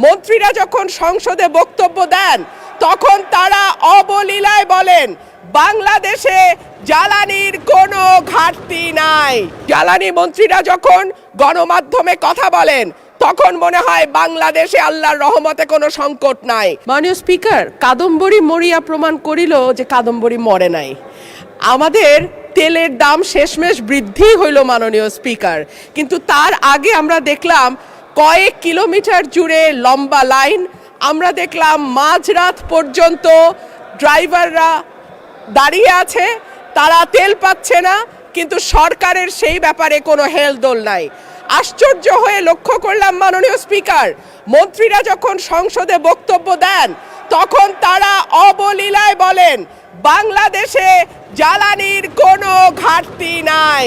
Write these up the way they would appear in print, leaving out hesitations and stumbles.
মন্ত্রীরা যখন সংসদে বক্তব্য দেন তখন তারা অবলীলায় বলেন বাংলাদেশে জ্বালানির কোনো ঘাটতি নাই। জ্বালানি মন্ত্রীরা যখন গণমাধ্যমে কথা বলেন তখন মনে হয় বাংলাদেশে আল্লাহর রহমতে কোনো সংকট নাই। মাননীয় স্পিকার, কাদম্বরী মরিয়া প্রমাণ করিল যে কাদম্বরী মরে নাই। আমাদের তেলের দাম শেষমেশ বৃদ্ধি হইল মাননীয় স্পিকার, কিন্তু তার আগে আমরা দেখলাম কয়েক কিলোমিটার জুড়ে লম্বা লাইন। আমরা দেখলাম মাঝরাত পর্যন্ত ড্রাইভাররা দাঁড়িয়ে আছে, তারা তেল পাচ্ছে না, কিন্তু সরকারের সেই ব্যাপারে কোনো হেলদোল নাই। আশ্চর্য হয়ে লক্ষ্য করলাম মাননীয় স্পিকার, মন্ত্রীরা যখন সংসদে বক্তব্য দেন তখন তারা অবলীলায় বলেন বাংলাদেশে জ্বালানির কোনো ঘাটতি নাই,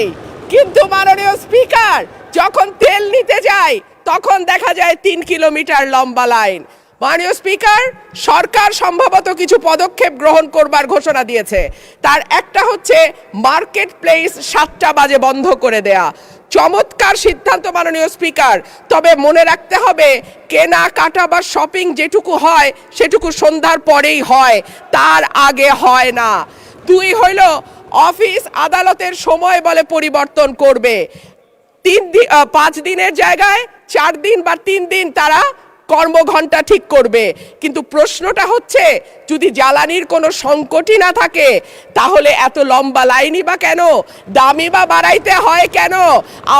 কিন্তু মাননীয় স্পিকার যখন তেল নিতে যায় তখন দেখা যায় 3 কিলোমিটার লম্বা লাইন। মাননীয় স্পিকার, সরকার সম্ভবত কিছু পদক্ষেপ গ্রহণ করবার ঘোষণা দিয়েছে। তার একটা হচ্ছে মার্কেট প্লেস 7টা বাজে বন্ধ করে দেয়া। চমৎকার সিদ্ধান্ত মাননীয় স্পিকার, তবে মনে রাখতে হবে কেনাকাটা বা শপিং যেটুকু হয় সেটুকু সন্ধ্যার পরেই হয়, তার আগে হয় না। 2 হইল অফিস আদালতের সময় বলে পরিবর্তন করবে। 5 দিনের জায়গায় 4 দিন বা 3 দিন তারা কর্মঘণ্টা ঠিক করবে। কিন্তু প্রশ্নটা হচ্ছে যদি জ্বালানির কোনো সংকটই না থাকে তাহলে এত লম্বা লাইনই বা কেন, দামই বা বাড়াইতে হয় কেন,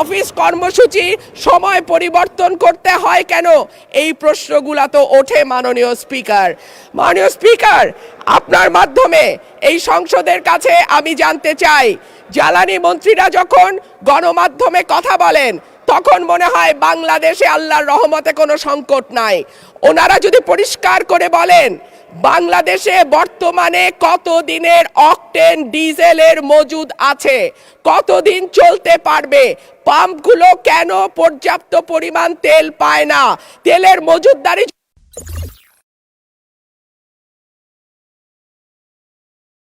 অফিস কর্মসূচি সময় পরিবর্তন করতে হয় কেন? এই প্রশ্নগুলো তো ওঠে মাননীয় স্পিকার। মাননীয় স্পিকার, আপনার মাধ্যমে এই সংসদের কাছে আমি জানতে চাই, জ্বালানি মন্ত্রীরা যখন গণমাধ্যমে কথা বলেন তখন মনে হয় বাংলাদেশে আল্লাহর রহমতে কোনো সংকট নাই। ওনারা যদি পরিষ্কার করে বলেন বাংলাদেশে বর্তমানে কত দিনের অকটেন ডিজেলের মজুদ আছে, কতদিন চলতে পারবে, পাম্পগুলো কেন পর্যাপ্ত পরিমাণ তেল পায় না, তেলের মজুদদারি